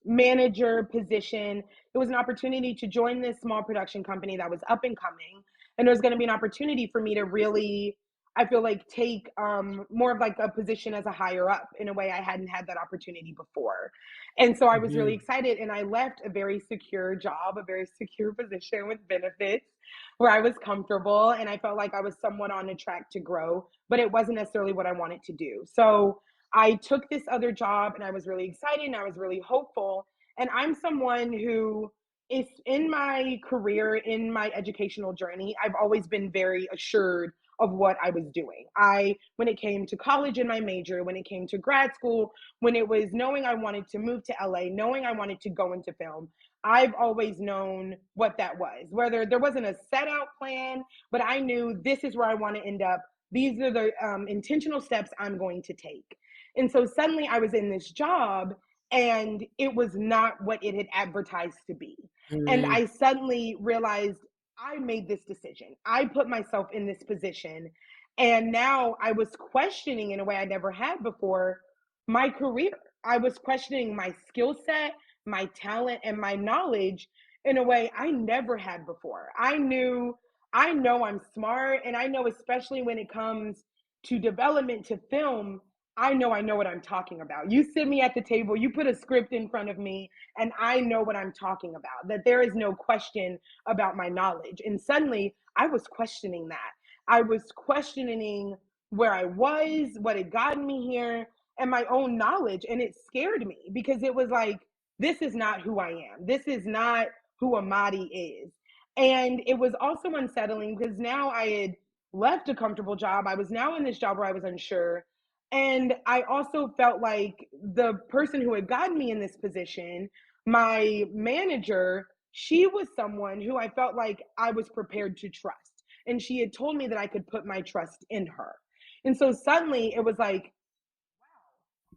manager position. It was an opportunity to join this small production company that was up and coming, and there was going to be an opportunity for me to really, I feel like, take more of like a position as a higher up in a way I hadn't had that opportunity before. And so I was really excited, and I left a very secure job, a very secure position with benefits, where I was comfortable and I felt like I was somewhat on a track to grow, but it wasn't necessarily what I wanted to do. So I took this other job, and I was really excited and I was really hopeful. And I'm someone who is, in my career, in my educational journey, I've always been very assured of what I was doing. When it came to college and my major, when it came to grad school, when it was knowing I wanted to move to LA, knowing I wanted to go into film, I've always known what that was. Whether there wasn't a set out plan, but I knew this is where I want to end up. These are the intentional steps I'm going to take. And so suddenly I was in this job, and it was not what it had advertised to be. And I suddenly realized I made this decision. I put myself in this position. And now I was questioning, in a way I never had before, my career. I was questioning my skill set, my talent, and my knowledge in a way I never had before. I know I'm smart, and I know, especially when it comes to development, to film, I know what I'm talking about. You sit me at the table, you put a script in front of me, and I know what I'm talking about. That there is no question about my knowledge. And suddenly I was questioning that. I was questioning where I was, what had gotten me here, and my own knowledge. And it scared me, because it was like, this is not who I am. This is not who Amadi is. And it was also unsettling, because now I had left a comfortable job. I was now in this job where I was unsure. And I also felt like the person who had gotten me in this position, my manager, she was someone who I felt like I was prepared to trust. And she had told me that I could put my trust in her. And so suddenly it was like,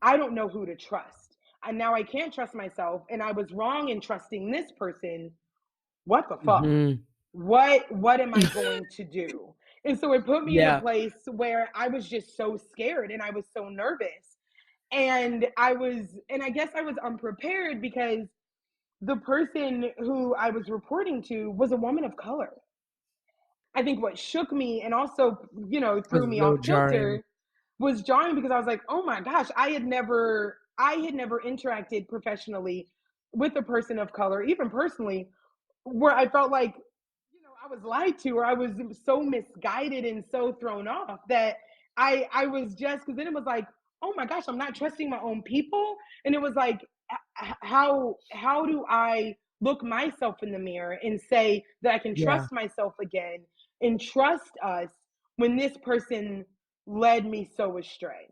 I don't know who to trust. And now I can't trust myself. And I was wrong in trusting this person. What the fuck? What am I going to do? And so it put me in a place where I was just so scared, and I was so nervous. And I guess I was unprepared, because the person who I was reporting to was a woman of color. I think what shook me, and also, threw me off kilter, was jarring, because I was like, oh my gosh, I had never interacted professionally with a person of color, even personally, where I felt like, I was lied to, or I was so misguided and so thrown off, that I was just, because then it was like, oh my gosh, I'm not trusting my own people. And it was like, how do I look myself in the mirror and say that I can trust myself again, and trust us, when this person led me so astray?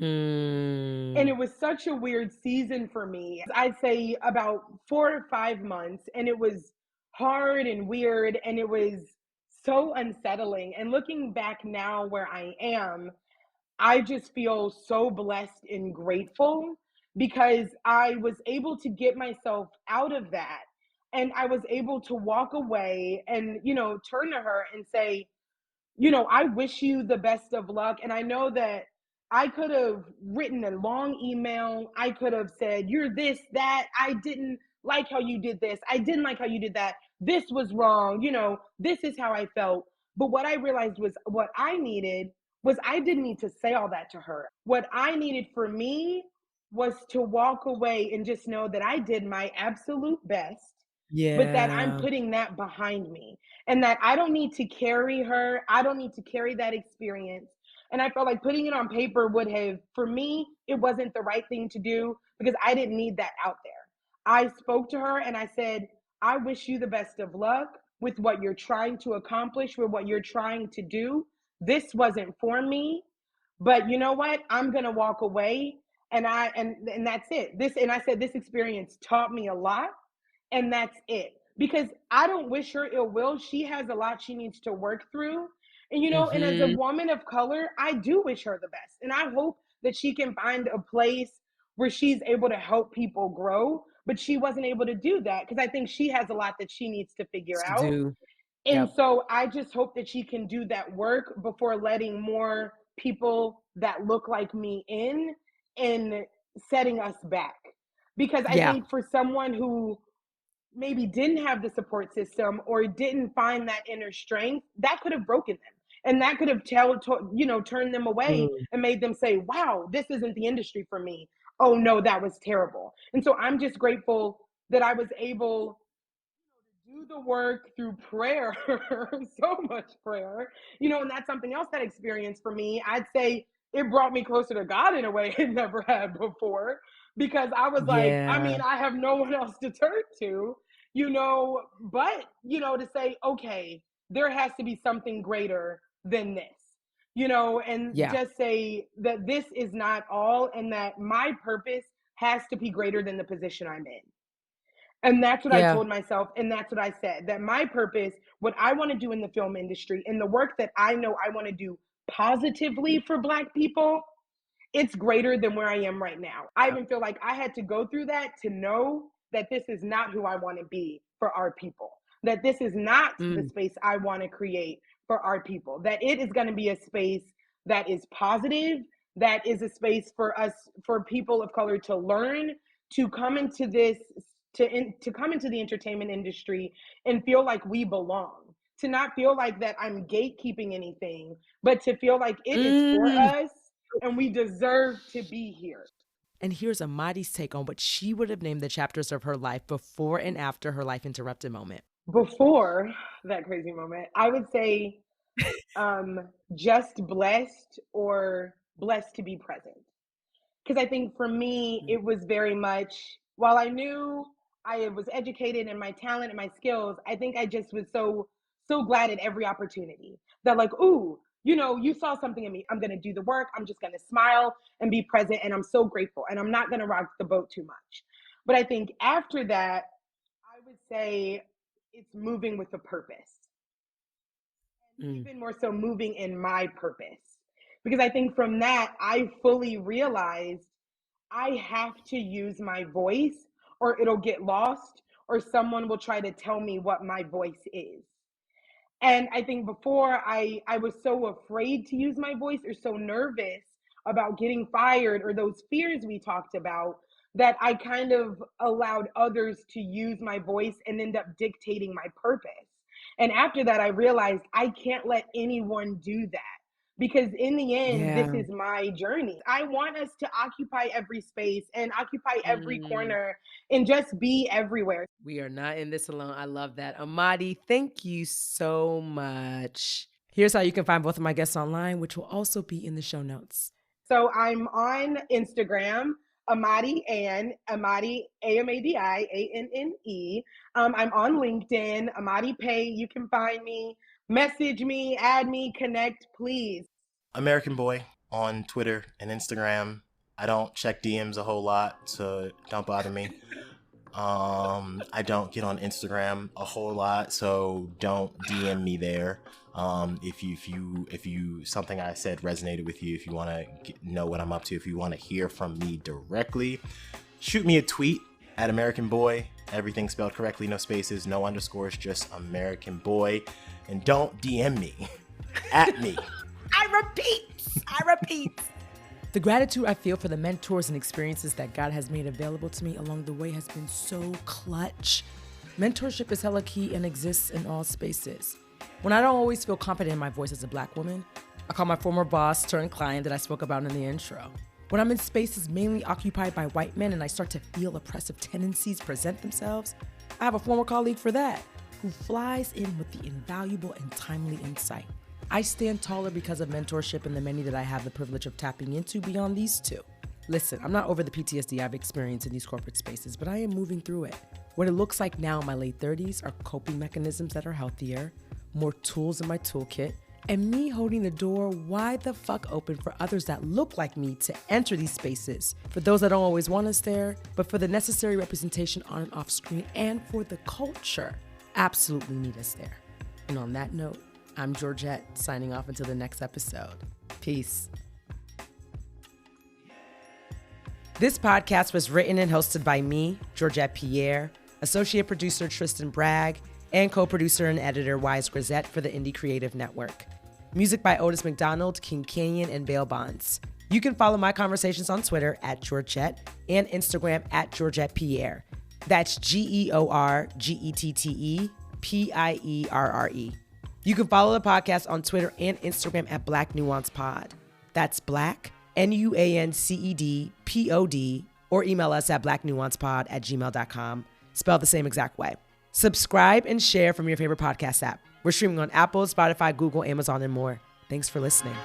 And it was such a weird season for me. I'd say about 4 or 5 months, and it was hard and weird, and it was so unsettling. And looking back now where I am, I just feel so blessed and grateful, because I was able to get myself out of that, and I was able to walk away and, turn to her and say, I wish you the best of luck. And I know that I could have written a long email. I could have said, you're this, that. I didn't like how you did this. I didn't like how you did that. This was wrong. This is how I felt. But what I realized was, what I needed was, I didn't need to say all that to her. What I needed for me was to walk away and just know that I did my absolute best, but that I'm Yeah. putting that behind me and that I don't need to carry her. I don't need to carry that experience. And I felt like putting it on paper would have, for me, it wasn't the right thing to do because I didn't need that out there. I spoke to her and I said, I wish you the best of luck with what you're trying to accomplish, with what you're trying to do. This wasn't for me, but you know what? I'm gonna walk away and that's it. This and I said this experience taught me a lot and that's it. Because I don't wish her ill will. She has a lot she needs to work through. And and as a Mm-hmm. woman of color, I do wish her the best. And I hope that she can find a place where she's able to help people grow. But she wasn't able to do that because I think she has a lot that she needs to figure To out. do. And Yep. so I just hope that she can do that work before letting more people that look like me in and setting us back. Because I Yeah. think for someone who maybe didn't have the support system or didn't find that inner strength, that could have broken them. And that could have turned them away Mm. and made them say, wow, this isn't the industry for me. Oh no, that was terrible. And so I'm just grateful that I was able do the work through prayer, so much prayer, and that's something else that experience for me. I'd say it brought me closer to God in a way it never had before because I was like, I Yeah. mean, I have no one else to turn to, but, to say, okay, there has to be something greater than this, and Yeah. just say that this is not all and that my purpose has to be greater than the position I'm in. And that's what I Yeah. told myself. And that's what I said that my purpose, what I want to do in the film industry, and the work that I know I want to do positively for Black people, it's greater than where I am right now. I Yeah. even feel like I had to go through that to know that this is not who I want to be for our people, that this is not the Mm. space I want to create for our people, that it is going to be a space that is positive, that is a space for us, for people of color to learn, to come into this, to come into the entertainment industry and feel like we belong, to not feel like that I'm gatekeeping anything, but to feel like it is for Mm. us and we deserve to be here. And here's Amadi's take on what she would have named the chapters of her life before and after her life interrupted moment. Before that crazy moment, I would say just blessed or blessed to be present. Because I think for me, Mm. it was very much, while I knew I was educated in my talent and my skills, I think I just was so glad at every opportunity that, like, ooh, you saw something in me. I'm going to do the work. I'm just going to smile and be present. And I'm so grateful. And I'm not going to rock the boat too much. But I think after that, I would say it's moving with a purpose, Mm. even more so moving in my purpose. Because I think from that, I fully realized I have to use my voice or it'll get lost or someone will try to tell me what my voice is. And I think before I was so afraid to use my voice or so nervous about getting fired or those fears we talked about that I kind of allowed others to use my voice and end up dictating my purpose. And after that, I realized I can't let anyone do that because in the end, this Yeah. is my journey. I want us to occupy every space and occupy every Mm. corner and just be everywhere. We are not in this alone. I love that. Amadi, thank you so much. Here's how you can find both of my guests online, which will also be in the show notes. So I'm on Instagram, Amadi Ann, Amadi, Amadi, Anne. I'm on LinkedIn, Amadi Pate. You can find me, message me, add me, connect, please. American Boy on Twitter and Instagram. I don't check DMs a whole lot, so don't bother me. I don't get on Instagram a whole lot, so don't DM me there. If you something I said resonated with you, if you want to know what I'm up to, if you want to hear from me directly, shoot me a tweet at American Boy. Everything spelled correctly, no spaces, no underscores, just American Boy, and don't DM me at me. I repeat. The gratitude I feel for the mentors and experiences that God has made available to me along the way has been so clutch. Mentorship is hella key and exists in all spaces. When I don't always feel confident in my voice as a Black woman, I call my former boss turned client that I spoke about in the intro. When I'm in spaces mainly occupied by white men and I start to feel oppressive tendencies present themselves, I have a former colleague for that, who flies in with the invaluable and timely insight. I stand taller because of mentorship and the many that I have the privilege of tapping into beyond these two. Listen, I'm not over the PTSD I've experienced in these corporate spaces, but I am moving through it. What it looks like now in my late 30s are coping mechanisms that are healthier, more tools in my toolkit, and me holding the door wide the fuck open for others that look like me to enter these spaces. For those that don't always want us there, but for the necessary representation on and off screen, and for the culture absolutely need us there. And on that note, I'm Georgette, signing off until the next episode. Peace. This podcast was written and hosted by me, Georgette Pierre, associate producer Tristan Bragg, and co-producer and editor Wise Grisette for the Indie Creative Network. Music by Otis McDonald, King Canyon, and Bail Bonds. You can follow my conversations on Twitter at Georgette and Instagram at Georgette Pierre. That's GeorgettePierre. You can follow the podcast on Twitter and Instagram at Black Nuance Pod. That's Black, NUANCEDPOD, or email us at blacknuancepod@gmail.com, spelled the same exact way. Subscribe and share from your favorite podcast app. We're streaming on Apple, Spotify, Google, Amazon, and more. Thanks for listening.